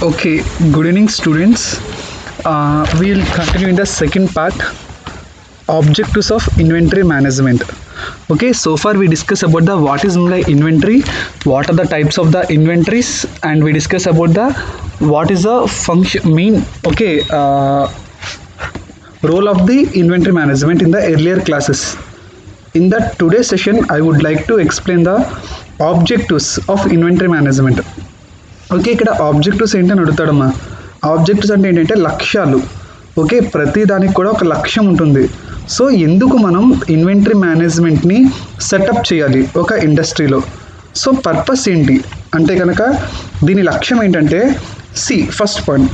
Okay, good evening, students. We'll continue in the second part, objectives of inventory management. Okay, so far we discussed about the what is the inventory, what are the types of the inventories, and we discussed about the what is the function mean. Okay, role of the inventory management in the earlier classes. In the today's session, I would like to explain the objectives of inventory management. Okay, ఇక్కడ objectives ఏంటని అడుగుతాడమ్మా. Objectives అంటే ఏంటంటే లక్ష్యాలు. Okay, ప్రతి దానికి కూడా ఒక లక్ష్యం ఉంటుంది. సో ఎందుకు మనం ఇన్వెంటరీ మేనేజ్మెంట్ని సెటప్ చేయాలి ఒక ఇండస్ట్రీలో? సో పర్పస్ ఏంటి అంటే కనుక దీని లక్ష్యం ఏంటంటే first point,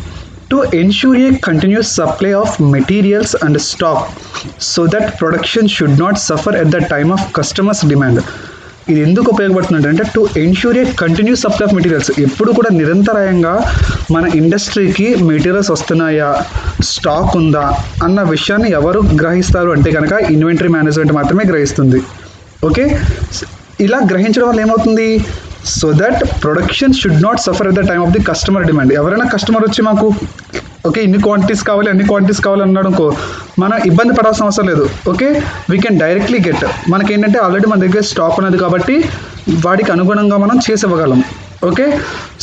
to ensure a continuous supply of materials and stock so that production should not suffer at the time of customers demand. ఇది ఎందుకు ఉపయోగపడుతుంది అంటే to ensure a continuous supply of materials, ఎప్పుడు కూడా నిరంతరాయంగా మన ఇండస్ట్రీకి మెటీరియల్స్ వస్తున్నాయా, స్టాక్ ఉందా అన్న విషయాన్ని ఎవరు గ్రహిస్తారు అంటే కనుక ఇన్వెంటరీ మేనేజ్మెంట్ మాత్రమే గ్రహిస్తుంది. ఓకే, ఇలా గ్రహించడం వల్ల ఏమవుతుంది, so that production should not suffer at the time of the customer demand. ఎవరైనా కస్టమర్ వచ్చి మాకు ఓకే ఇన్ని క్వాంటిటీస్ కావాలి అన్ని క్వాంటిటీస్ కావాలి అన్నాడు అనుకో, మనం ఇబ్బంది పడాల్సిన అవసరం లేదు. Okay, we can directly get. మనకేంటంటే ఆల్రెడీ మన దగ్గర స్టాక్ ఉన్నది కాబట్టి వాడికి అనుగుణంగా మనం చేసి ఇవ్వగలం. ఓకే,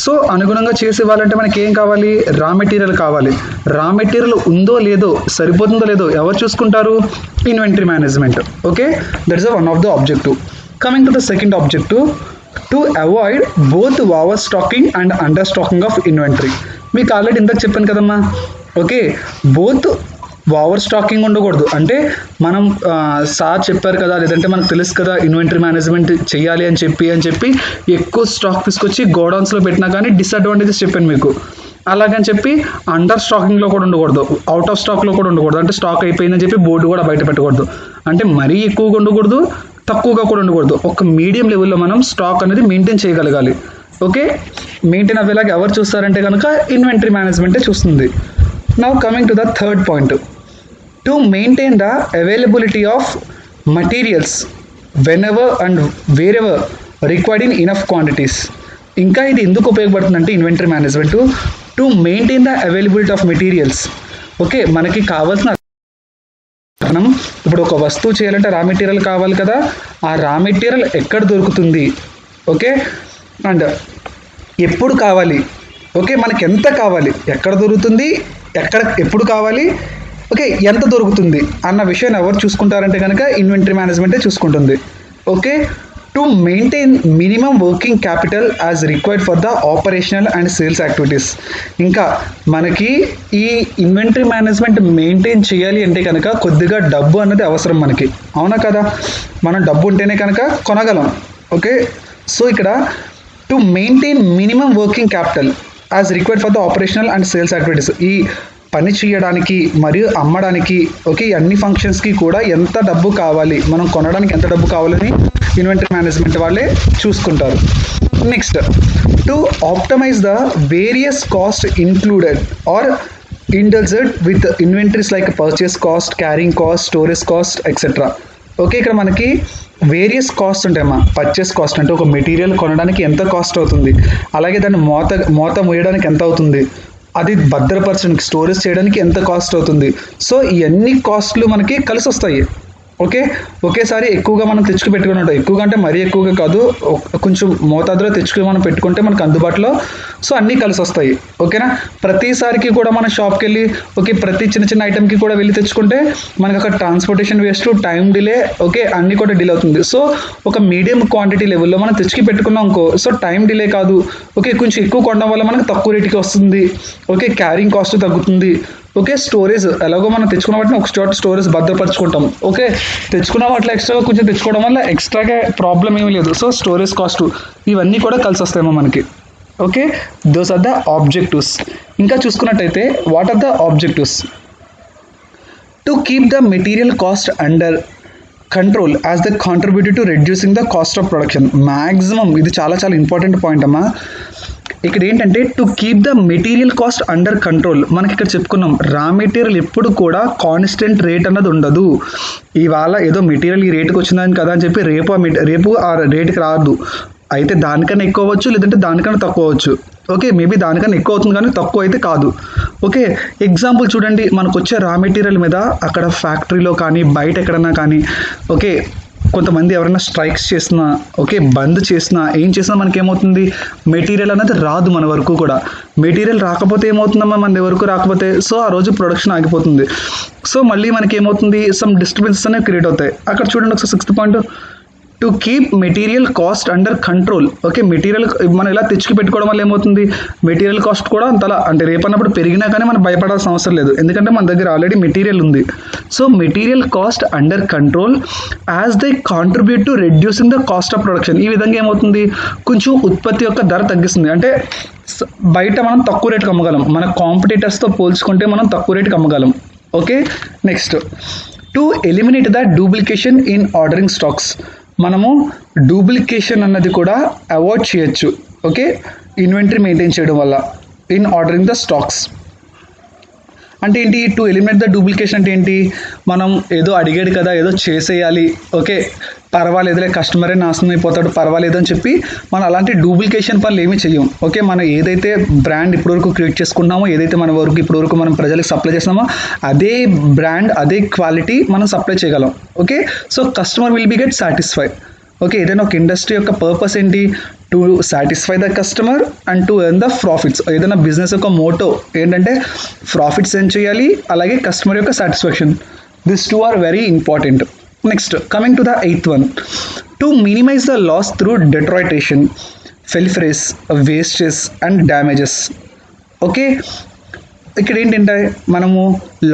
సో అనుగుణంగా చేసి ఇవ్వాలంటే మనకి ఏం కావాలి, రా మెటీరియల్ కావాలి. రా మెటీరియల్ ఉందో లేదో, సరిపోతుందో లేదో ఎవరు చూసుకుంటారు, inventory management. Okay, that is one of the objective. Coming to the second objective, to avoid both over stocking and under stocking of inventory. మీకు ఆల్రెడీ ఇందాక చెప్పాను కదమ్మా. ఓకే, బోత్ ఓవర్ స్టాకింగ్ ఉండకూడదు. అంటే మనం సార్ చెప్పారు కదా, లేదంటే మనకు తెలుసు కదా ఇన్వెంటరీ మేనేజ్మెంట్ చేయాలి అని చెప్పి ఎక్కువ స్టాక్ తీసుకొచ్చి గోడౌన్స్లో పెట్టినా కానీ డిసడ్వాంటేజెస్ చెప్పాను మీకు. అలాగని చెప్పి అండర్ స్టాకింగ్లో కూడా ఉండకూడదు, అవుట్ ఆఫ్ స్టాక్లో కూడా ఉండకూడదు. అంటే స్టాక్ అయిపోయిందని చెప్పి బోర్డు కూడా బయట పెట్టకూడదు. అంటే మరీ ఎక్కువగా ఉండకూడదు, తక్కువగా కూడా ఉండకూడదు. ఒక మీడియం లెవెల్లో మనం స్టాక్ అనేది మెయింటైన్ చేయగలగాలి. ఓకే, మెయింటైన్ అయ్యేలాగా ఎవరు చూస్తారంటే కనుక ఇన్వెంటరీ మేనేజ్మెంటే చూస్తుంది. Now coming to the third point, to maintain the availability of materials whenever and wherever required in enough quantities. ఇంకా ఇది ఎందుకు ఉపయోగపడుతుందంటే inventory management to maintain the availability of materials. Okay, మనకి కావాల్సిన మనం ఇప్పుడు ఒక వస్తువు చేయాలంటే రా మెటీరియల్ కావాలి కదా, ఆ రా మెటీరియల్ ఎక్కడ దొరుకుతుంది, ఓకే, అండ్ ఎప్పుడు కావాలి, ఓకే, మనకి ఎంత కావాలి, ఎక్కడ దొరుకుతుంది, ఎప్పుడు కావాలి, ఓకే, ఎంత దొరుకుతుంది అన్న విషయాన్ని ఎవరు చూసుకుంటారంటే కనుక ఇన్వెంటరీ మేనేజ్మెంటే చూసుకుంటుంది. Okay, to maintain minimum working capital as required for the operational and sales activities. ఇంకా మనకి ఈ ఇన్వెంటరీ మేనేజ్మెంట్ మెయింటైన్ చేయాలి అంటే కనుక కొద్దిగా డబ్బు అన్నది అవసరం మనకి, అవునా కదా. మనం డబ్బు ఉంటేనే కనుక కొనగలం. ఓకే, సో ఇక్కడ to maintain minimum working capital as required for the operational and sales activities, ఈ పని చేయడానికి మరియు అమ్మడానికి, ఓకే, అన్ని ఫంక్షన్స్కి కూడా ఎంత డబ్బు కావాలి, మనం కొనడానికి ఎంత డబ్బు కావాలని ఇన్వెంటరీ మేనేజ్మెంట్ వాళ్ళే చూసుకుంటారు. Next, to optimize the various cost included or indulged with inventories like purchase cost, carrying cost, storage cost etcetera. Okay, ఇక్కడ మనకి వేరియస్ కాస్ట్ ఉంటాయమ్మా. పర్చేస్ కాస్ట్ అంటే ఒక మెటీరియల్ కొనడానికి ఎంత కాస్ట్ అవుతుంది, అలాగే దాన్ని మూత మోయడానికి ఎంత అవుతుంది, అది భద్రపరచడానికి స్టోరేజ్ చేయడానికి ఎంత కాస్ట్ అవుతుంది. సో ఇవన్నీ కాస్ట్లు మనకి కలిసి వస్తాయి. ఓకే, ఒకేసారి ఎక్కువగా మనం తెచ్చుకు పెట్టుకుని ఉంటాం, ఎక్కువగా అంటే మరీ ఎక్కువగా కాదు, కొంచెం మోతాదులో తెచ్చుకుని మనం పెట్టుకుంటే మనకు అందుబాటులో సో అన్నీ కలిసి వస్తాయి. ఓకేనా, ప్రతిసారికి కూడా మనం షాప్కి వెళ్ళి ఓకే ప్రతి చిన్న ఐటెంకి కూడా వెళ్ళి తెచ్చుకుంటే మనకు అక్కడ transportation waste, time delay, okay అన్నీ కూడా డిలే అవుతుంది. సో ఒక మీడియం క్వాంటిటీ లెవెల్లో మనం తెచ్చుకి పెట్టుకున్నాం అనుకో, సో టైం డిలే కాదు, ఓకే కొంచెం ఎక్కువ కొనడం వల్ల మనకు తక్కువ రేటుకి వస్తుంది, ఓకే క్యారింగ్ కాస్ట్ తగ్గుతుంది. ఓకే, స్టోరేజ్ ఎలాగో మనం తెచ్చుకున్న వాటిని ఒక చోట స్టోరేజ్ భద్రపరచుకుంటాం. ఓకే, తెచ్చుకున్న వాటిలో ఎక్స్ట్రాగా కొంచెం తెచ్చుకోవడం వల్ల ఎక్స్ట్రాగా ప్రాబ్లం ఏమీ లేదు. సో స్టోరేజ్ కాస్ట్ ఇవన్నీ కూడా కలిసి వస్తాయేమో మనకి. Okay, those are the objectives. ఇంకా చూసుకున్నట్టయితే what are the objectives, to keep the material cost under control as the contributed to reducing the cost of production. Maximum ఇది చాలా చాలా ఇంపార్టెంట్ పాయింట్ అమ్మా. ఇక్కడ ఏంటంటే to keep the material cost under control. మనకి ఇక్కడ చెప్పుకున్నాం రా మెటీరియల్ ఎప్పుడు కూడా కాన్స్టెంట్ రేట్ అన్నది ఉండదు. ఇవాళ ఏదో మెటీరియల్ ఈ రేటుకి వచ్చిందని కదా అని చెప్పి రేపు ఆ రేటుకి రాదు. అయితే దానికన్నా ఎక్కువ అవ్వచ్చు, లేదంటే దానికన్నా తక్కువ అవ్వచ్చు. ఓకే, మేబీ దానికన్నా ఎక్కువ అవుతుంది కానీ తక్కువ అయితే కాదు. ఓకే, ఎగ్జాంపుల్ చూడండి, మనకు వచ్చే రా మెటీరియల్ మీద అక్కడ ఫ్యాక్టరీలో కానీ బయట ఎక్కడన్నా కానీ ఓకే కొంతమంది ఎవరైనా స్ట్రైక్స్ చేసినా ఓకే బంద్ చేసినా ఏం చేసినా మనకి ఏమవుతుంది, మెటీరియల్ అనేది రాదు మన వరకు కూడా. మెటీరియల్ రాకపోతే ఏమవుతుందమ్మా, మన వరకు రాకపోతే సో ఆ రోజు ప్రొడక్షన్ ఆగిపోతుంది. సో మళ్ళీ మనకి ఏమవుతుంది, సమ్ డిస్టర్బెన్సెస్ అనేవి క్రియేట్ అవుతాయి. అక్కడ చూడండి ఒకసారి 6th point, to keep material cost under control. Okay, material మనం ఇలా తెచ్చుకు పెట్టుకోవడం వల్ల ఏమవుతుంది, మెటీరియల్ కాస్ట్ కూడా అంతలా అంటే రేపన్నప్పుడు పెరిగినా కానీ మనం భయపడాల్సిన అవసరం లేదు, ఎందుకంటే మన దగ్గర ఆల్రెడీ మెటీరియల్ ఉంది. So material cost under control as they contribute to reducing the cost of production. ఈ విధంగా ఏమవుతుంది, కొంచెం ఉత్పత్తి యొక్క ధర తగ్గిస్తుంది. అంటే బయట మనం తక్కువ రేటుకి అమ్మగలం, మన కాంపిటీటర్స్తో పోల్చుకుంటే మనం తక్కువ రేటుకి అమ్మగలం. Okay, next to eliminate the duplication in ordering stocks. మనము డూప్లికేషన్ అన్నది కూడా అవాయిడ్ చేయొచ్చు. ఓకే, ఇన్వెంటరీ మెయింటైన్ చేయడం వల్ల ఇన్ ఆర్డరింగ్ ద స్టాక్స్. అంటే ఏంటి, టు ఎలిమినేట్ ద డూప్లికేషన్ అంటే ఏంటి, మనం ఏదో అడిగాడు కదా ఏదో చేసేయాలి, ఓకే పర్వాలేదులే కస్టమరే నాశనం అయిపోతాడు పర్వాలేదు అని చెప్పి మనం అలాంటి డూప్లికేషన్ పనులు ఏమీ చెయ్యం. ఓకే, మనం ఏదైతే బ్రాండ్ ఇప్పటివరకు క్రియేట్ చేసుకున్నామో, ఏదైతే మన వరకు ఇప్పటివరకు మనం ప్రజలకు సప్లై చేస్తున్నామో అదే బ్రాండ్ అదే క్వాలిటీ మనం సప్లై చేయగలం. Okay, so customer will be get satisfied. Okay, ఏదైనా ఒక ఇండస్ట్రీ యొక్క పర్పస్ ఏంటి, to satisfy the customer and to earn the profits. ఏదైనా బిజినెస్ యొక్క మోటో ఏంటంటే ప్రాఫిట్స్ ఏం చేయాలి, అలాగే కస్టమర్ యొక్క satisfaction. This two are very important. Next coming to the 8th one, to minimize the loss through deterioration, pilferages, wastes and damages. Okay, ఇక్కడ ఏంటంటే మనము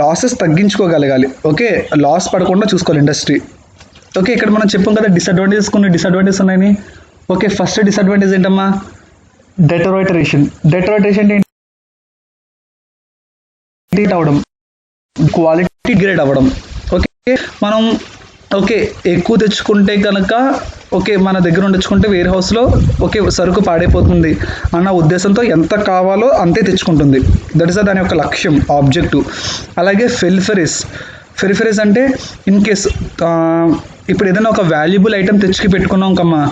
లాసెస్ తగ్గించుకోగలగాలి. ఓకే, లాస్ పడకుండా చూసుకోవాలి ఇండస్ట్రీ. ఓకే, ఇక్కడ మనం చెప్పాం కదా డిసడ్వాంటేజెస్, కొన్ని డిసడ్వాంటేజెస్ ఉన్నాయని. ఓకే, ఫస్ట్ డిసడ్వాంటేజ్ ఏంటమ్మా, డెటరైటరేషన్. డెటరైటరేషన్ ఏంటి అవ్వడం, క్వాలిటీ గ్రేడ్ అవ్వడం. ఓకే, మనం ఓకే ఎక్కువ తెచ్చుకుంటే కనుక ఓకే మన దగ్గర ఉండించుకుంటే వేర్ హౌస్లో ఓకే సరుకు పాడైపోతుంది అన్న ఉద్దేశంతో ఎంత కావాలో అంతే తెచ్చుకుంటుంది. దట్ ఈస్ దాని యొక్క లక్ష్యం, ఆబ్జెక్టివ్. అలాగే ఫెరిఫెరీస్ అంటే ఇన్ కేస్ ఇప్పుడు ఏదైనా ఒక వాల్యుబుల్ ఐటమ్ తెచ్చుకి పెట్టుకున్నాం కమ్మా,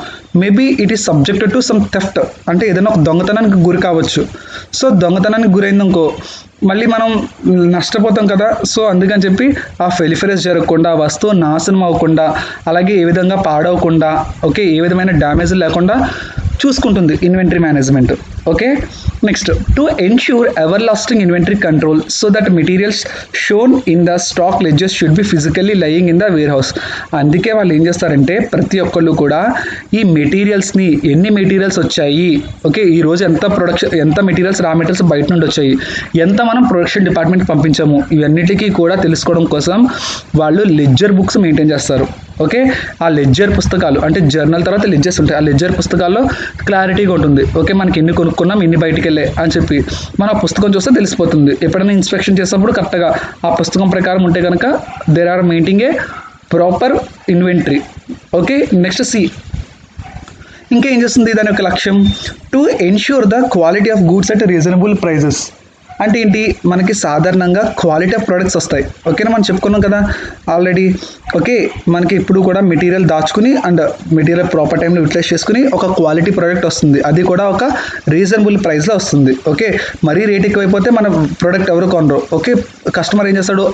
maybe it is subjected to some theft, అంటే ఏదైనా ఒక దొంగతనానికి గురి కావచ్చు. సో దొంగతనానికి గురైందనుకో మళ్ళీ మనం నష్టపోతాం కదా. సో అందుకని చెప్పి ఆ ఫెలిఫెరస్ జరగకుండా, వస్తువు నాశనం అవ్వకుండా, అలాగే ఏ విధంగా పాడవకుండా ఓకే ఏ విధమైన డ్యామేజ్ లేకుండా చూసుకుంటుంది inventory management. Okay, next to ensure ever lasting inventory control so that materials shown in the stock ledges should be physically lying in the wear house. అందుకే వాళ్ళు ఏం చేస్తారంటే ప్రతి ఒక్కళ్ళు కూడా ఈ మెటీరియల్స్ని ఎన్ని మెటీరియల్స్ వచ్చాయి, ఓకే ఈరోజు ఎంత మెటీరియల్స్ రా మెటీరియల్స్ బయట నుండి వచ్చాయి, ఎంత మనం ప్రొడక్షన్ డిపార్ట్మెంట్కి పంపించాము, ఇవన్నిటికీ కూడా తెలుసుకోవడం కోసం వాళ్ళు లెడ్జర్ బుక్స్ మెయింటైన్ చేస్తారు. ఓకే, ఆ లెడ్జర్ పుస్తకాలు అంటే జర్నల్ తర్వాత లెడ్జర్స్ ఉంటాయి. ఆ లెడ్జర్ పుస్తకాల్లో క్లారిటీగా ఉంటుంది. ఓకే, మనకి ఎన్ని కొనుక్కున్నాం ఎన్ని బయటికి వెళ్ళాయి అని చెప్పి మనం ఆ పుస్తకం చూస్తే తెలిసిపోతుంది. ఎప్పుడైనా ఇన్స్పెక్షన్ చేసినప్పుడు కరెక్ట్గా ఆ పుస్తకం ప్రకారం ఉంటే కనుక there are maintaining a proper inventory. Okay, next C ఇంకా ఏం చేస్తుంది దాని యొక్క లక్ష్యం, to ensure the quality of goods at reasonable prices. అంటే ఏంటి, మనకి సాధారణంగా క్వాలిటీ ఆఫ్ ప్రొడక్ట్స్ వస్తాయి. ఓకేనా, మనం చెప్పుకున్నాం కదా ఆల్రెడీ. ఓకే, మనకి ఇప్పుడు కూడా మెటీరియల్ దాచుకుని అండ్ మెటీరియల్ ప్రాపర్ టైంలో యూటిలైజ్ చేసుకుని ఒక క్వాలిటీ ప్రోడక్ట్ వస్తుంది, అది కూడా ఒక రీజనబుల్ ప్రైస్లో వస్తుంది. ఓకే, మరీ రేట్ ఎక్కువైపోతే మన ప్రోడక్ట్ ఎవరు కొనరు. ఓకే, కస్టమర్ ఏం చేస్తాడు,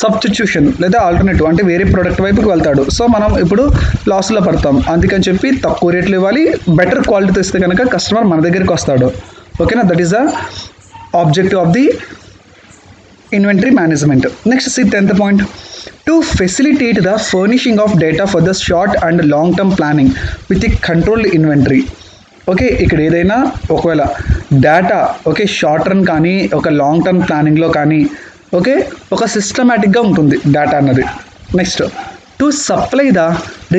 సబ్స్టిట్యూషన్ లేదా ఆల్టర్నేటివ్ అంటే వేరే ప్రోడక్ట్ వైపుకి వెళ్తాడు. సో మనం ఇప్పుడు లాస్లో పడతాం. అందుకని చెప్పి తక్కువ రేట్లు ఇవ్వాలి, బెటర్ క్వాలిటీతో ఇస్తే కనుక కస్టమర్ మన దగ్గరికి వస్తాడు. ఓకేనా, that is the objective of the inventory management. Next, see 10th point, to facilitate the furnishing of data for the short and long term planning with a controlled inventory. Okay, ఇక్కడ ఏదైనా ఒకవేళ data okay short run కానీ ఒక long term ప్లానింగ్లో కానీ okay ఒక సిస్టమేటిక్గా ఉంటుంది డేటా అన్నది. Next, to supply the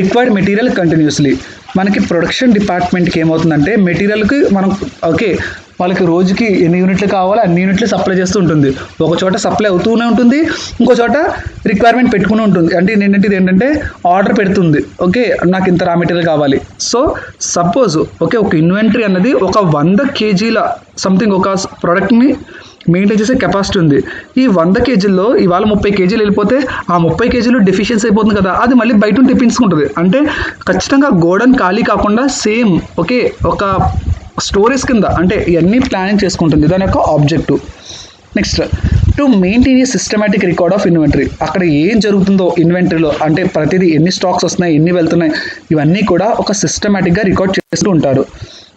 required material continuously. మనకి ప్రొడక్షన్ డిపార్ట్మెంట్కి ఏమవుతుందంటే మెటీరియల్కి మనం ఓకే వాళ్ళకి రోజుకి ఎన్ని యూనిట్లు కావాలో అన్ని యూనిట్లు సప్లై చేస్తూ ఉంటుంది. ఒక చోట సప్లై అవుతూనే ఉంటుంది, ఇంకో చోట రిక్వైర్మెంట్ పెట్టుకుని ఉంటుంది. అంటే ఏంటంటే ఆర్డర్ పెడుతుంది, ఓకే నాకు ఇంత రా మెటీరియల్ కావాలి. సో సపోజ్ ఓకే ఒక ఇన్వెంటరీ అన్నది ఒక 100 kgల సంథింగ్ ఒక ప్రోడక్ట్ని మెయింటైన్ చేసే కెపాసిటీ ఉంది. ఈ 100 kgల్లో ఇవాళ 30 kgలు వెళ్ళిపోతే ఆ 30 kgలు డెఫిషియన్సీ అయిపోతుంది కదా, అది మళ్ళీ బయట తెప్పించుకుంటుంది. అంటే ఖచ్చితంగా గోడౌన్ ఖాళీ కాకుండా సేమ్ ఓకే ఒక స్టోరేజ్ కింద అంటే ఇవన్నీ ప్లానింగ్ చేసుకుంటుంది, దాని యొక్క objective. Next, to maintain a systematic record of inventory. అక్కడ ఏం జరుగుతుందో ఇన్వెంటరీలో, అంటే ప్రతిదీ ఎన్ని స్టాక్స్ వస్తున్నాయి, ఎన్ని వెళ్తున్నాయి, ఇవన్నీ కూడా ఒక సిస్టమేటిక్గా రికార్డ్ చేస్తూ ఉంటారు.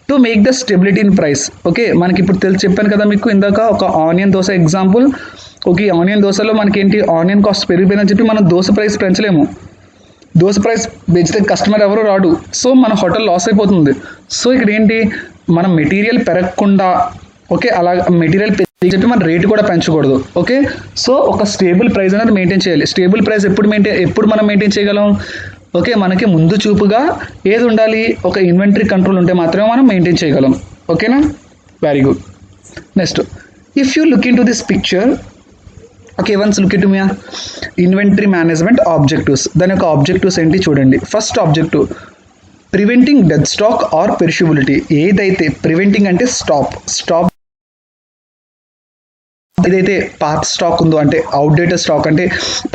To make the stability in price. Okay, మనకి ఇప్పుడు చెప్పాను కదా మీకు ఇందాక ఒక onion dosa example. Okay, onion దోశలో మనకి ఏంటి, ఆనియన్ కాస్ట్ పెరిగిపోయిందని చెప్పి మనం దోశ ప్రైస్ పెంచలేము. దోశ ప్రైస్ పెంచితే కస్టమర్ ఎవరు రాడు, సో మన హోటల్ లాస్ అయిపోతుంది. సో ఇక్కడ ఏంటి, మన మెటీరియల్ పెరగకుండా, ఓకే, అలా మెటీరియల్ చెప్పి మన రేటు కూడా పెంచకూడదు. ఓకే, సో ఒక స్టేబుల్ ప్రైస్ అనేది మెయింటైన్ చేయాలి. స్టేబుల్ ప్రైస్ ఎప్పుడు మనం మెయింటైన్ చేయగలం, ఓకే, మనకి ముందు చూపుగా ఏది ఉండాలి, ఒక ఇన్వెంటరీ కంట్రోల్ ఉంటే మాత్రమే మనం మెయింటైన్ చేయగలం. ఓకేనా, very good. Next, if you look in to this picture, okay, once look it మీ ఇన్వెంటరీ మేనేజ్మెంట్ ఆబ్జెక్టివ్స్. దాని యొక్క ఆబ్జెక్టివ్స్ ఏంటి చూడండి. First objective, preventing dead stock or perishability. ఏదైతే ప్రివెంటింగ్ అంటే స్టాప్ ఏదైతే పాత స్టాక్ ఉందో, అంటే అవుట్డేటెడ్ స్టాక్, అంటే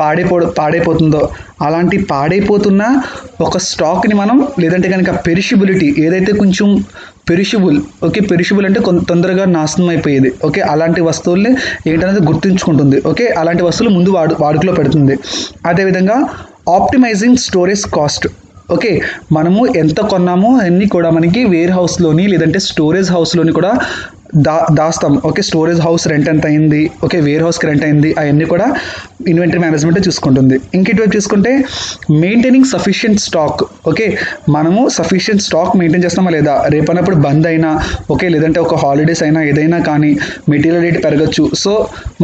పాడైపోతుందో, అలాంటి పాడైపోతున్న ఒక స్టాక్ని మనం, లేదంటే కనుక పెరిషబిలిటీ ఏదైతే కొంచెం పెరిషబుల్, ఓకే, పెరిషబుల్ అంటే తొందరగా నాశనం అయిపోయేది, ఓకే, అలాంటి వస్తువుల్ని ఏంటనేది గుర్తుంచుకుంటుంది. ఓకే, అలాంటి వస్తువులు ముందు వాడుకలో పెడుతుంది. అదేవిధంగా ఆప్టిమైజింగ్ స్టోరేజ్ కాస్ట్. ఓకే, మనము ఎంత కొన్నామో అన్నీ కూడా మనకి వేర్ హౌస్లోని లేదంటే స్టోరేజ్ హౌస్లోని కూడా దాస్తాం. ఓకే, స్టోరేజ్ హౌస్ రెంట్ ఎంత అయింది, ఓకే, వేర్ హౌస్కి రెంట్ అయింది, అవన్నీ కూడా ఇన్వెంటరీ మేనేజ్మెంట్ చూసుకుంటుంది. ఇంకెటువైపు చూసుకుంటే మెయింటైనింగ్ సఫిషియెంట్ స్టాక్. ఓకే, మనము సఫిషియెంట్ స్టాక్ మెయింటైన్ చేస్తామా లేదా, రేపన్నప్పుడు బంద్ అయినా, ఓకే, లేదంటే ఒక హాలిడేస్ అయినా ఏదైనా కానీ మెటీరియల్ రేట్ పెరగచ్చు. సో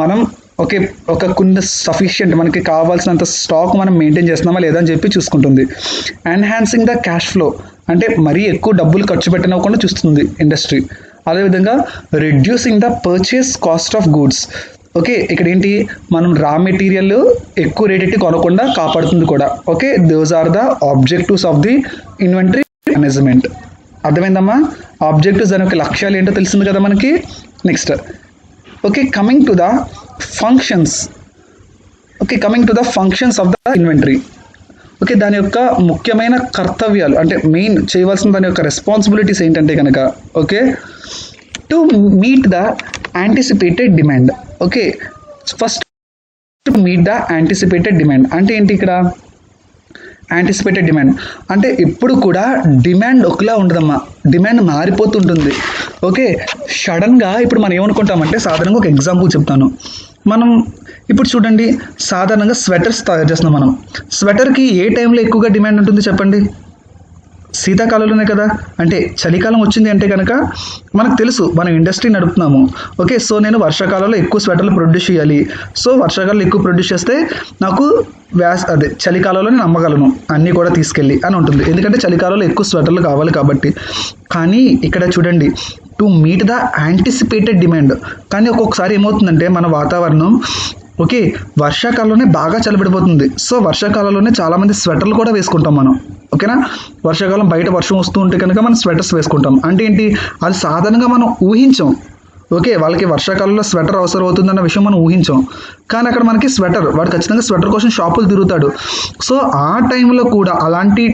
మనం ఓకే, ఒక కొన్ని సఫిషియెంట్ మనకి కావాల్సినంత స్టాక్ మనం మెయింటైన్ చేస్తున్నామా లేదా అని చెప్పి చూసుకుంటుంది. ఎన్హాన్సింగ్ ద క్యాష్ ఫ్లో, అంటే మరీ ఎక్కువ డబ్బులు ఖర్చు పెట్టనివ్వకుండా చూస్తుంది ఇండస్ట్రీ. అదేవిధంగా reducing the purchase cost of goods. Okay, ఇక్కడ ఏంటి, మనం రా మెటీరియల్ ఎక్కువ రేట్ ఎట్టి కొనకుండా కాపాడుతుంది కూడా. Okay, those are the objectives of the inventory management. అర్థమైందమ్మా, ఆబ్జెక్టివ్స్ దాని యొక్క లక్ష్యాలు ఏంటో తెలిసింది కదా మనకి. Next, okay, coming to the functions. Okay, coming to the functions of the inventory. Okay, దాని యొక్క ముఖ్యమైన కర్తవ్యాలు, అంటే మెయిన్ చేయవలసిన దాని యొక్క రెస్పాన్సిబిలిటీస్ ఏంటంటే కనుక, okay, to meet the anticipated demand. Okay, first to meet the anticipated demand అంటే ఏంటి, ఇక్కడ యాంటిసిపేటెడ్ డిమాండ్ అంటే ఎప్పుడు కూడా డిమాండ్ ఒకలా ఉండదమ్మా, డిమాండ్ మారిపోతుంటుంది. ఓకే, సడన్గా ఇప్పుడు మనం ఏమనుకుంటామంటే, సాధారణంగా ఒక ఎగ్జాంపుల్ చెప్తాను. మనం ఇప్పుడు చూడండి, సాధారణంగా స్వెటర్స్ తయారు చేస్తున్నాం మనం. స్వెటర్కి ఏ టైంలో ఎక్కువగా డిమాండ్ ఉంటుంది చెప్పండి, శీతాకాలంలోనే కదా. అంటే చలికాలం వచ్చింది అంటే కనుక మనకు తెలుసు మనం ఇండస్ట్రీ నడుపుతున్నాము. ఓకే, సో నేను వర్షాకాలంలో ఎక్కువ స్వెటర్లు ప్రొడ్యూస్ చేయాలి. సో వర్షాకాలంలో ఎక్కువ ప్రొడ్యూస్ చేస్తే నాకు చలికాలంలో నేను అమ్మగలను అన్నీ కూడా తీసుకెళ్ళి అని ఉంటుంది, ఎందుకంటే చలికాలంలో ఎక్కువ స్వెటర్లు కావాలి కాబట్టి. కానీ ఇక్కడ చూడండి, to meet the anticipated demand. కానీ ఒక్కొక్కసారి ఏమవుతుందంటే మన వాతావరణం, ఓకే, వర్షాకాలంలోనే బాగా చలిపడిపోతుంది. సో వర్షాకాలంలోనే చాలామంది స్వెటర్లు కూడా వేసుకుంటాం మనం. ఓకేనా, వర్షాకాలం బయట వర్షం వస్తూ ఉంటే కనుక మనం స్వెటర్స్ వేసుకుంటాం. అంటే ఏంటి, అది సాధారణంగా మనం ఊహించాం. ఓకే, వాళ్ళకి వర్షాకాలంలో స్వెటర్ అవసరం అవుతుందన్న విషయం మనం ఊహించాం. కానీ అక్కడ మనకి వాడు ఖచ్చితంగా స్వెటర్ కోసం షాపులు తిరుగుతాడు. సో ఆ టైంలో కూడా అలాంటి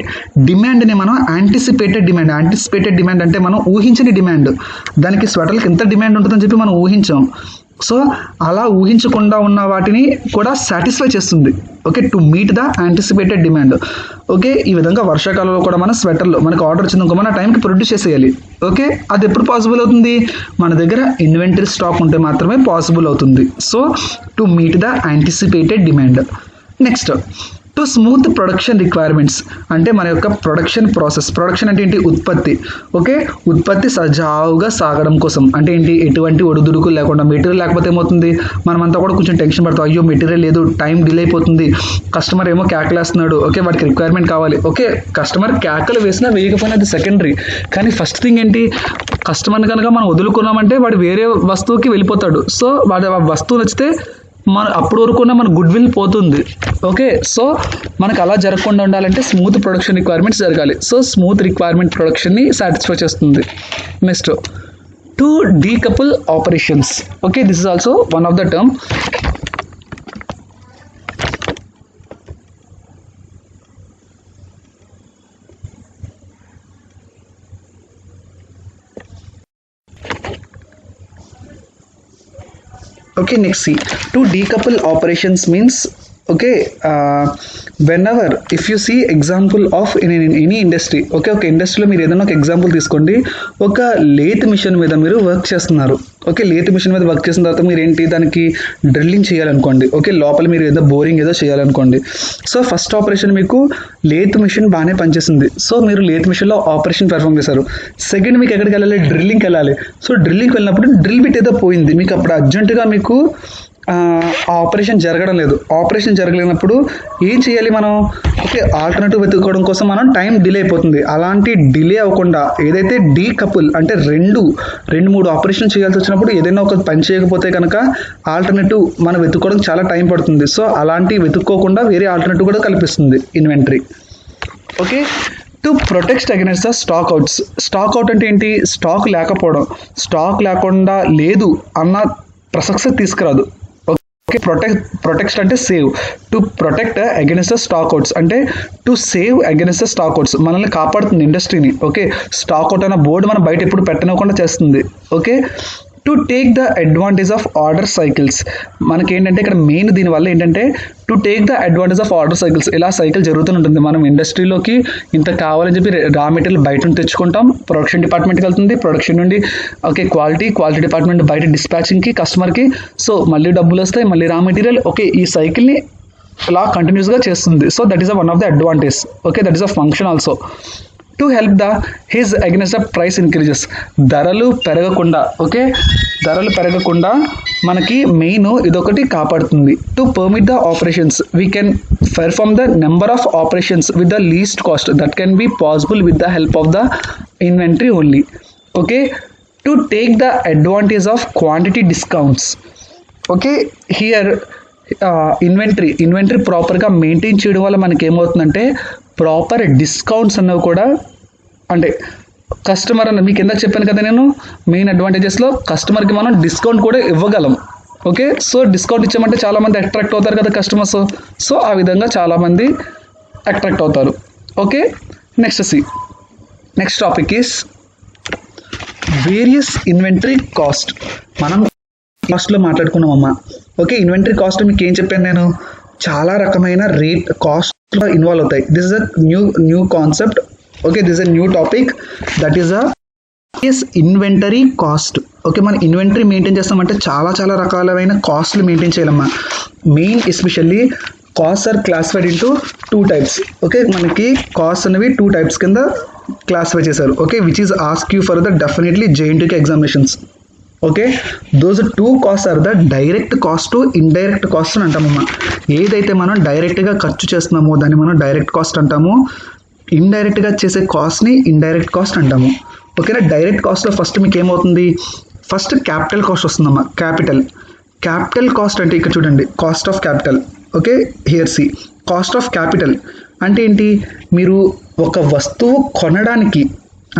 డిమాండ్ని మనం యాంటిసిపేటెడ్ డిమాండ్ అంటే మనం ఊహించని డిమాండ్. దానికి స్వెటర్కి ఎంత డిమాండ్ ఉంటుందని చెప్పి మనం ఊహించాం. సో అలా ఊహించకుండా ఉన్న వాటిని కూడా సాటిస్ఫై చేస్తుంది. Okay, to meet the anticipated demand. Okay, ఈ విధంగా వర్షాకాలంలో కూడా మన స్వెటర్లు మనకు ఆర్డర్ వచ్చింది, మన టైంకి ప్రొడ్యూస్ చేసేయాలి. ఓకే, అది ఎప్పుడు పాసిబుల్ అవుతుంది, మన దగ్గర ఇన్వెంటరీ స్టాక్ ఉంటే మాత్రమే పాసిబుల్ అవుతుంది. So to meet the anticipated demand. Next, to smooth production requirements అంటే మన యొక్క ప్రొడక్షన్ అంటే ఏంటి, ఉత్పత్తి. ఓకే, ఉత్పత్తి సజావుగా సాగడం కోసం అంటే ఏంటి, ఎటువంటి ఒడిదుడుకులు లేకుండా. మెటీరియల్ లేకపోతే ఏమవుతుంది, మనమంతా కూడా కొంచెం టెన్షన్ పడతాం, అయ్యో మెటీరియల్ లేదు, టైం డిలే అయిపోతుంది, కస్టమర్ ఏమో కేకలేస్తున్నాడు, ఓకే, వాడికి రిక్వైర్మెంట్ కావాలి. ఓకే, కస్టమర్ కేకలు వేసినా వేయకపోయినా అది సెకండరీ. కానీ ఫస్ట్ థింగ్ ఏంటి, కస్టమర్ని కనుక మనం వదులుకున్నామంటే వాడు వేరే వస్తువుకి వెళ్ళిపోతాడు. సో వాడు ఆ వస్తువు నచ్చితే అప్పుడు వరకు మన గుడ్ విల్ పోతుంది. ఓకే, సో మనకు అలా జరగకుండా ఉండాలంటే స్మూత్ ప్రొడక్షన్ రిక్వైర్మెంట్స్ జరగాలి. సో స్మూత్ రిక్వైర్మెంట్ ప్రొడక్షన్ని సాటిస్ఫై చేస్తుంది. Next, to decouple operations. Okay, this is also one of the term. Okay, next see. To decouple operations means, okay, whenever if you see example of in any industry, okay, ఒక ఇండస్ట్రీలో మీరు ఏదైనా ఒక example తీసుకోండి. ఒక lathe machine మీద మీరు work చేస్తున్నారు. ఓకే, లేత్ మిషన్ మీద వర్క్ చేసిన తర్వాత మీరు ఏంటి దానికి డ్రిల్లింగ్ చేయాలనుకోండి. ఓకే, లోపల మీరు ఏదో బోరింగ్ ఏదో చేయాలనుకోండి. సో ఫస్ట్ ఆపరేషన్ మీకు లేత్ మిషన్ బాగానే పనిచేస్తుంది. సో మీరు లేత్ మిషన్లో ఆపరేషన్ పెర్ఫామ్ చేశారు. సెకండ్ మీకు ఎక్కడికి వెళ్ళాలి? డ్రిల్లింగ్కి వెళ్ళాలి. సో డ్రిల్లింగ్కి వెళ్ళినప్పుడు డ్రిల్ బిట్ ఏదో పోయింది మీకు. అప్పుడు అర్జెంటుగా మీకు ఆ ఆపరేషన్ జరగడం లేదు. ఆపరేషన్ జరగలేనప్పుడు ఏం చేయాలి మనం? ఓకే, ఆల్టర్నేటివ్ వెతుక్కోవడం కోసం మనం టైం డిలే అయిపోతుంది. అలాంటి డిలే అవ్వకుండా ఏదైతే డీకపుల్ అంటే రెండు మూడు ఆపరేషన్ చేయాల్సి వచ్చినప్పుడు ఏదైనా ఒక పని చేయకపోతే కనుక ఆల్టర్నేటివ్ మనం వెతుక్కోవడం చాలా టైం పడుతుంది. సో అలాంటి వెతుక్కోకుండా వేరే ఆల్టర్నేటివ్ కూడా కల్పిస్తుంది inventory. Okay, to protect against the stock outs. Stock out అంటే ఏంటి? స్టాక్ లేకపోవడం. స్టాక్ లేకుండా లేదు అన్న ప్రసక్తి తీసుకురాదు. ఓకే, ప్రొటెక్ట్ అంటే save. To protect against the stock outs అంటే to save against the stock outs, మనల్ని కాపాడుతుంది ఇండస్ట్రీని. ఓకే, స్టాక్ అవుట్ అన్న బోర్డు మనం బయట ఎప్పుడు పెట్టనివ్వకుండా చేస్తుంది. Okay, to take the advantage of order cycles. మనకి ఏంటంటే ఇక్కడ మెయిన్ దీనివల్ల ఏంటంటే to take the advantage of order cycles. ఇలా సైకిల్ జరుగుతుంటుంది. మనం ఇండస్ట్రీలోకి ఇంత కావాలని చెప్పి రా మెటీరియల్ బయట నుండి తెచ్చుకుంటాం, ప్రొడక్షన్ డిపార్ట్మెంట్కి వెళ్తుంది, ప్రొడక్షన్ నుండి ఓకే క్వాలిటీ డిపార్ట్మెంట్ బయట డిస్పాచింగ్కి కస్టమర్కి. సో మళ్ళీ డబ్బులు వస్తాయి, మళ్ళీ రా మెటీరియల్. ఓకే, ఈ సైకిల్ని ఇలా కంటిన్యూస్గా చేస్తుంది. So that is one of the advantage. Okay, that is a function also. To help the his against the price increases. ధరలు పెరగకుండా, ఓకే, ధరలు పెరగకుండా మనకి మెయిన్ ఇదొకటి కాపాడుతుంది. To permit the operations we can perform the number of operations with the least cost that can be possible with the help of the inventory only. Okay, to take the advantage of quantity discounts. Okay, here inventory ప్రాపర్గా maintain చేయడం వల్ల మనకి ఏమవుతుందంటే proper discounts అన్నవి కూడా, అంటే customer అన్న మీకు ఎందుకు చెప్పాను కదా నేను మెయిన్ అడ్వాంటేజెస్లో కస్టమర్కి మనం డిస్కౌంట్ కూడా ఇవ్వగలం. ఓకే, సో డిస్కౌంట్ ఇచ్చామంటే చాలామంది అట్రాక్ట్ అవుతారు కదా కస్టమర్స్. సో ఆ విధంగా చాలామంది అట్రాక్ట్ అవుతారు. Okay, next topic is various inventory cost. మనం కాస్ట్లో మాట్లాడుకున్నామమ్మా. ఓకే, ఇన్వెంటరీ కాస్ట్ మీకు ఏం చెప్పాను నేను? చాలా రకమైన రేట్ కాస్ట్లో ఇన్వాల్వ్ అవుతాయి. This is a new concept. Okay, this is a new topic, that is a inventory cost. Okay, మనం ఇన్వెంటరీ మెయింటైన్ చేస్తామంటే చాలా రకాలైన కాస్ట్లు మెయింటైన్ చేయాలమ్మా. Main especially cost are classified into 2 types. Okay, మనకి కాస్ట్ అనేవి 2 types కింద క్లాసిఫై చేశారు. Okay, which is ask you for the definitely JNTK examinations. Okay, those 2 costs are the direct cost, indirect cost అని అంటామమ్మా. ఏదైతే మనం డైరెక్ట్గా ఖర్చు చేస్తున్నామో దాన్ని మనం డైరెక్ట్ కాస్ట్ అంటాము. ఇండైరెక్ట్గా చేసే కాస్ట్ని ఇండైరెక్ట్ కాస్ట్ అంటాము. ఓకేనా, డైరెక్ట్ కాస్ట్లో ఫస్ట్ మీకు ఏమవుతుంది? ఫస్ట్ క్యాపిటల్ కాస్ట్ వస్తుందమ్మా. క్యాపిటల్ కాస్ట్ అంటే ఇక్కడ చూడండి, cost of capital. Okay, here see cost of capital అంటే ఏంటి? మీరు ఒక వస్తువు కొనడానికి,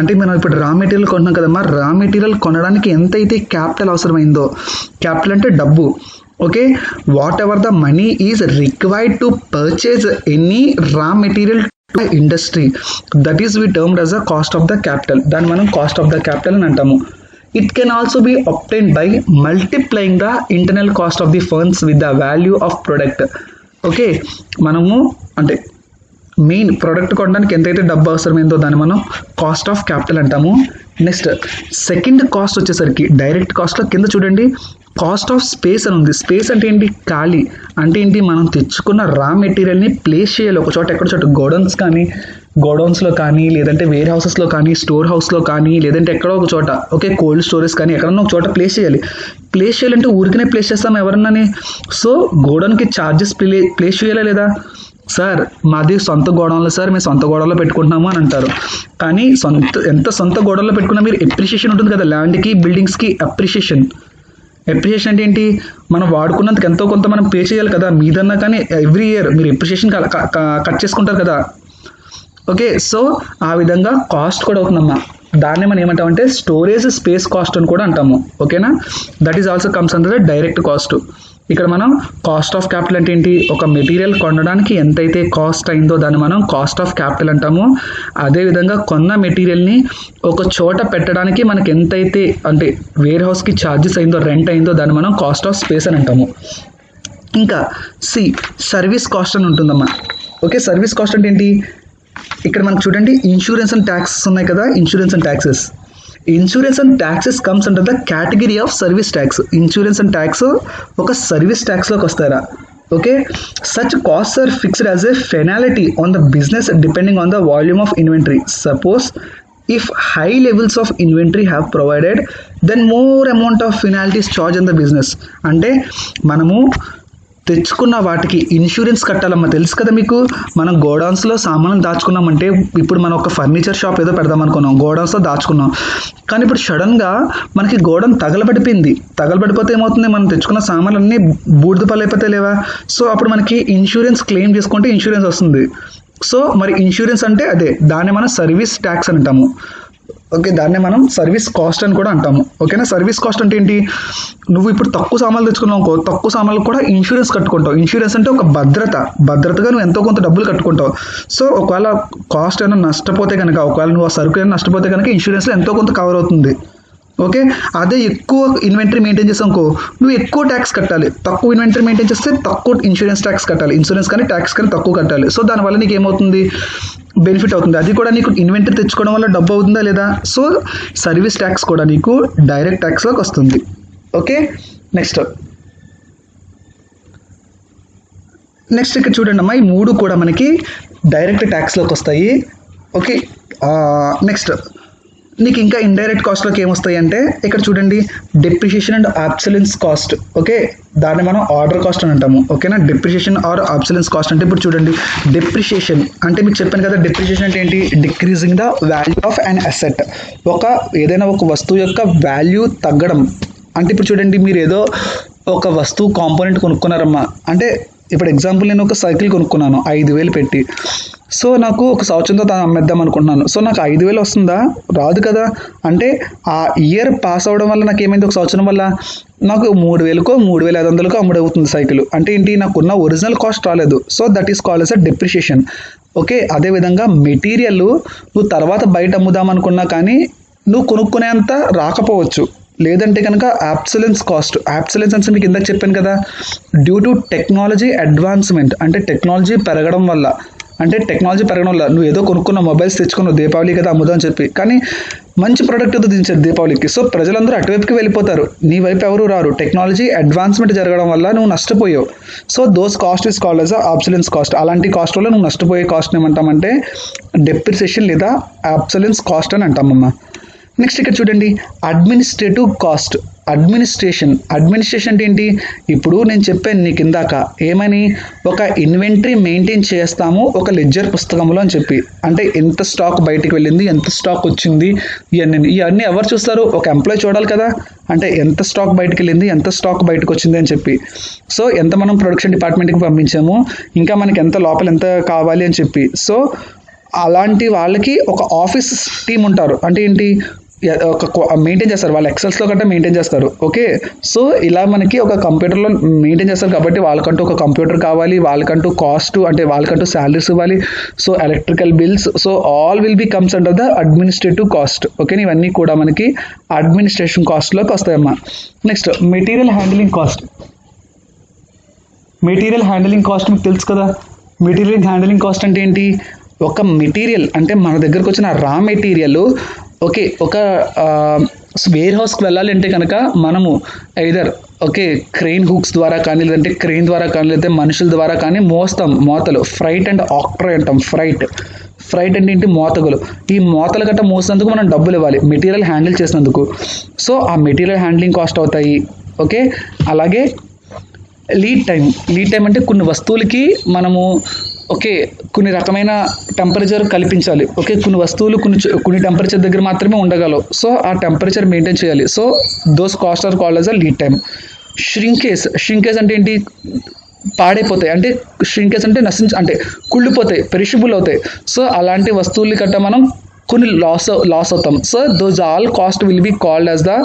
అంటే మనం ఇప్పుడు రా మెటీరియల్ కొన్నాం కదమ్మా, రా మెటీరియల్ కొనడానికి ఎంతైతే క్యాపిటల్ అవసరమైందో, క్యాపిటల్ అంటే డబ్బు. Okay, whatever the money is required to purchase any raw material to industry, that is we termed as a cost of the capital. దాన్ని మనం కాస్ట్ ఆఫ్ ద క్యాపిటల్ అని అంటాము. It can also be obtained by multiplying the internal cost of the funds with the value of product. Okay, మనము అంటే main product కొనడానికి ఎంతైతే డబ్బు అవసరమైందో దాన్ని మనం కాస్ట్ ఆఫ్ క్యాపిటల్ అంటాము. నెక్స్ట్ సెకండ్ కాస్ట్ వచ్చేసరికి డైరెక్ట్ కాస్ట్లో కింద చూడండి కాస్ట్ ఆఫ్ స్పేస్ అని ఉంది. స్పేస్ అంటే ఏంటి? ఖాళీ. అంటే ఏంటి? మనం తెచ్చుకున్న రా మెటీరియల్ని ప్లేస్ చేయాలి ఒక చోట, ఎక్కడ చోట గోడౌన్స్లో కానీ లేదంటే వేర్ హౌసెస్లో కానీ స్టోర్ హౌస్లో కానీ లేదంటే ఎక్కడో ఒక చోట, ఓకే, కోల్డ్ స్టోరేజ్ కానీ ఎక్కడన్నా ఒక చోట ప్లేస్ చేయాలంటే ఊరికనే ప్లేస్ చేస్తాం ఎవరన్నాని. సో గోడౌన్కి ఛార్జెస్ ప్లేస్ చేయాలా లేదా? సార్ మాది సొంత గోడౌన్లో సార్, మేము సొంత గోడౌన్లో పెట్టుకుంటున్నాము అని అంటారు. కానీ ఎంత సొంత గోడౌన్లో పెట్టుకున్నా మీరు ఎప్రిషియేషన్ ఉంటుంది కదా, ల్యాండ్కి బిల్డింగ్స్కి అప్రిషియేషన్ అంటే ఏంటి? మనం వాడుకున్నందుకు ఎంతో కొంత మనం పే చేయాలి కదా, మీదన్నా కానీ ఎవ్రీ ఇయర్ మీరు ఎప్రిషియేషన్ కట్ చేసుకుంటారు కదా. ఓకే, సో ఆ విధంగా కాస్ట్ కూడా అవుతుందమ్మా. దాన్ని మనం ఏమంటామంటే స్టోరేజ్ స్పేస్ కాస్ట్ అని కూడా అంటాము. ఓకేనా, that is also comes under the direct cost. ఇక్కడ మనం కాస్ట్ ఆఫ్ క్యాపిటల్ అంటే ఏంటి, ఒక మెటీరియల్ కొనడానికి ఎంతైతే కాస్ట్ అయిందో దాన్ని మనం కాస్ట్ ఆఫ్ క్యాపిటల్ అంటాము. అదేవిధంగా కొన్న మెటీరియల్ని ఒక చోట పెట్టడానికి మనకి ఎంతైతే అంటే వేర్ హౌస్కి ఛార్జెస్ అయిందో, రెంట్ అయిందో దాన్ని మనం కాస్ట్ ఆఫ్ స్పేస్ అని అంటాము. ఇంకా సర్వీస్ కాస్ట్ అని ఉంటుందమ్మా. ఓకే, సర్వీస్ కాస్ట్ అంటే ఏంటి, ఇక్కడ మనకు చూడండి ఇన్సూరెన్స్ అండ్ ట్యాక్సెస్ ఉన్నాయి కదా, insurance and taxes. Insurance and taxes comes under the category of service tax. Insurance and tax ఒక సర్వీస్ ట్యాక్స్లోకి వస్తారా. Okay, such cost are fixed as a penalty on the business depending on the volume of inventory. Suppose if high levels of inventory have provided then more amount of penalties charge on the business. అంటే మనము తెచ్చుకున్న వాటికి insurance కట్టాలమ్మా. తెలుసు కదా మీకు, మనం గోడౌన్స్లో సామాన్లు దాచుకున్నామంటే, ఇప్పుడు మనం ఒక ఫర్నిచర్ షాప్ ఏదో పెడదాం అనుకున్నాం, గోడౌన్స్లో దాచుకున్నాం. కానీ ఇప్పుడు సడన్గా మనకి గోడౌన్ తగలబడిపోయింది. తగలబడిపోతే ఏమవుతుంది, మనం తెచ్చుకున్న సామాన్లు అన్నీ బూడిద పాలైపోతాయి లేవా. సో అప్పుడు మనకి ఇన్సూరెన్స్ క్లెయిమ్ చేసుకుంటే ఇన్సూరెన్స్ వస్తుంది. సో మరి ఇన్సూరెన్స్ అంటే అదే, దాన్ని మనం సర్వీస్ ట్యాక్స్ అని అంటాము. ఓకే, దాన్నే మనం సర్వీస్ కాస్ట్ అని కూడా అంటాము. ఓకేనా, సర్వీస్ కాస్ట్ అంటే ఏంటి, నువ్వు ఇప్పుడు తక్కువ సామాన్లు తెచ్చుకున్నావు అనుకో, తక్కువ సామాన్లు కూడా ఇన్సూరెన్స్ కట్టుకుంటావు. ఇన్సూరెన్స్ అంటే ఒక భద్రతగా నువ్వు ఎంతో కొంత డబ్బులు కట్టుకుంటావు. సో ఒకవేళ కాస్ట్ ఏమైనా నష్టపోతే కనుక, ఒకవేళ నువ్వు ఆ సరుకు ఏమైనా నష్టపోతే కనుక ఇన్సూరెన్స్లో ఎంతో కొంత కవర్ అవుతుంది. ఓకే, అదే ఎక్కువ ఇన్వెంటరీ మెయింటైన్ చేసావు అనుకో, నువ్వు ఎక్కువ ట్యాక్స్ కట్టాలి. తక్కువ ఇన్వెంటరీ మెయింటైన్ చేస్తే తక్కువ ఇన్సూరెన్స్ ట్యాక్స్ కట్టాలి. ఇన్సూరెన్స్ కానీ ట్యాక్స్ కానీ తక్కువ కట్టాలి. సో దానివల్ల నీకు ఏమవుతుంది, బెనిఫిట్ అవుతుంది. అది కూడా నీకు ఇన్వెంటరీ తెచ్చుకోవడం వల్ల డబ్బు అవుతుందా లేదా. సో సర్వీస్ ట్యాక్స్ కూడా నీకు డైరెక్ట్ ట్యాక్స్లోకి వస్తుంది. ఓకే, నెక్స్ట్ ఇక్కడ చూడండి అమ్మా, ఈ మూడు కూడా మనకి డైరెక్ట్ ట్యాక్స్లోకి వస్తాయి. ఓకే, నెక్స్ట్ నీకు ఇంకా ఇండైరెక్ట్ కాస్ట్లోకి ఏమొస్తాయి అంటే, ఇక్కడ చూడండి డెప్రిషియేషన్ అండ్ ఆబ్సలెన్స్ కాస్ట్. ఓకే, దాన్ని మనం ఆర్డర్ కాస్ట్ అని అంటాము. ఓకేనా, డెప్రిషియేషన్ ఆర్ ఆబ్సలెన్స్ కాస్ట్ అంటే, ఇప్పుడు చూడండి డెప్రిషియేషన్ అంటే మీకు చెప్పాను కదా, డెప్రిషియేషన్ అంటే ఏంటి, decreasing the value of an asset. ఏదైనా ఒక వస్తువు యొక్క వాల్యూ తగ్గడం. అంటే ఇప్పుడు చూడండి, మీరు ఏదో ఒక వస్తువు కాంపోనెంట్ కొనుక్కున్నారమ్మా. అంటే ఇప్పుడు ఎగ్జాంపుల్, నేను ఒక సైకిల్ కొనుక్కున్నాను 5,000 పెట్టి. సో నాకు ఒక సంవత్సరంతో దాన్ని అమ్మేద్దాం అనుకుంటున్నాను. సో నాకు 5,000 వస్తుందా, రాదు కదా. అంటే ఆ ఇయర్ పాస్ అవ్వడం వల్ల నాకు ఏమైంది, ఒక సంవత్సరం వల్ల నాకు 3,000కో 3,500కో అమ్ముడవుతుంది సైకిల్. అంటే ఏంటి, నాకున్న ఒరిజినల్ కాస్ట్ రాలేదు. So that is called as a depreciation. Okay, అదేవిధంగా మెటీరియల్ నువ్వు తర్వాత బయట అమ్ముదాం అనుకున్నా కానీ నువ్వు కొనుక్కునేంత రాకపోవచ్చు. లేదంటే కనుక ఆబ్సలెన్స్ కాస్ట్. ఆబ్సలెన్స్ అంటే మీకు ఇందాక చెప్పాను కదా, డ్యూ టు టెక్నాలజీ అడ్వాన్స్మెంట్. అంటే టెక్నాలజీ పెరగడం వల్ల నువ్వు ఏదో కొనుక్కున్న మొబైల్స్ తెచ్చుకున్నావు దీపావళి కదా అమ్ముదాం అని చెప్పి, కానీ మంచి ప్రోడక్ట్ ఏదో దించారు దీపావళికి. సో ప్రజలందరూ అటువైపుకి వెళ్ళిపోతారు, నీ వైపు ఎవరు రారు. టెక్నాలజీ అడ్వాన్స్మెంట్ జరగడం వల్ల నువ్వు నష్టపోయావు. So those cost is called as obsolescence cost. అలాంటి కాస్ట్ వల్ల నువ్వు నష్టపోయే కాస్ట్ ఏమంటామంటే డెప్రిసియేషన్ లేదా ఆబ్సలెన్స్ కాస్ట్ అని అంటామమ్మా. నెక్స్ట్ ఇక్కడ చూడండి అడ్మినిస్ట్రేటివ్ కాస్ట్. అడ్మినిస్ట్రేషన్ అంటే ఏంటి, ఇప్పుడు నేను చెప్పాను నీకు ఇందాక ఏమని, ఒక ఇన్వెంటరీ మెయింటైన్ చేస్తాము ఒక లెడ్జర్ పుస్తకంలో అని చెప్పి. అంటే ఎంత స్టాక్ బయటికి వెళ్ళింది, ఎంత స్టాక్ వచ్చింది, ఇవన్నీ ఎవరు చూస్తారు, ఒక ఎంప్లాయ్ చూడాలి కదా. అంటే ఎంత స్టాక్ బయటికి వెళ్ళింది, ఎంత స్టాక్ బయటకు వచ్చింది అని చెప్పి. సో ఎంత మనం ప్రొడక్షన్ డిపార్ట్మెంట్కి పంపించాము, ఇంకా మనకి ఎంత లోపల ఎంత కావాలి అని చెప్పి. సో అలాంటి వాళ్ళకి ఒక ఆఫీస్ టీం ఉంటారు. అంటే ఏంటి, ఒక మెయింటైన్ చేస్తారు, వాళ్ళు ఎక్సెల్స్లో గట్రా మెయింటైన్ చేస్తారు. ఓకే, సో ఇలా మనకి ఒక కంప్యూటర్లో మెయింటైన్ చేస్తారు కాబట్టి వాళ్ళకంటూ ఒక కంప్యూటర్ కావాలి, వాళ్ళకంటూ కాస్ట్ అంటే వాళ్ళకంటూ శాలరీస్ ఇవ్వాలి. So electrical bills, so all will be comes under the administrative cost. Okay, ఇవన్నీ కూడా మనకి అడ్మినిస్ట్రేషన్ కాస్ట్లోకి వస్తాయమ్మా. Next material handling cost. మీకు తెలుసు కదా, మెటీరియల్ హ్యాండ్లింగ్ కాస్ట్ అంటే ఏంటి, ఒక మెటీరియల్ అంటే మన దగ్గరకు వచ్చిన రా మెటీరియల్ ఓకే ఒక వేర్ హౌస్కి వెళ్ళాలి అంటే కనుక మనము ఐదర్ ఓకే క్రెయిన్ హుక్స్ ద్వారా కానీ, లేదంటే క్రెయిన్ ద్వారా కానీ, లేదంటే మనుషుల ద్వారా కానీ మోతలు ఫ్రైట్ అండ్ ఆక్ట్రాయ్ అంటాం. ఫ్రైట్ అంటే ఏంటి, మోతగులు. ఈ మోతలు గట్ట మోసినందుకు మనం డబ్బులు ఇవ్వాలి మెటీరియల్ హ్యాండిల్ చేసినందుకు. సో ఆ మెటీరియల్ హ్యాండ్లింగ్ కాస్ట్ అవుతాయి. ఓకే, అలాగే లీడ్ టైం అంటే కొన్ని వస్తువులకి మనము ఓకే కొన్ని రకమైన టెంపరేచర్ కల్పించాలి. ఓకే, కొన్ని వస్తువులు కొన్ని టెంపరేచర్ దగ్గర మాత్రమే ఉండగలవు. సో ఆ టెంపరేచర్ మెయింటైన్ చేయాలి. So those cost are called as a lead time. Shrinkage అంటే ఏంటి, పాడైపోతాయి. అంటే షింకేజ్ అంటే అంటే కుళ్ళిపోతాయి, పెరిషబుల్ అవుతాయి. సో అలాంటి వస్తువులు గట్రా మనం కొన్ని లాస్ అవుతాం. So those all cost will be called as the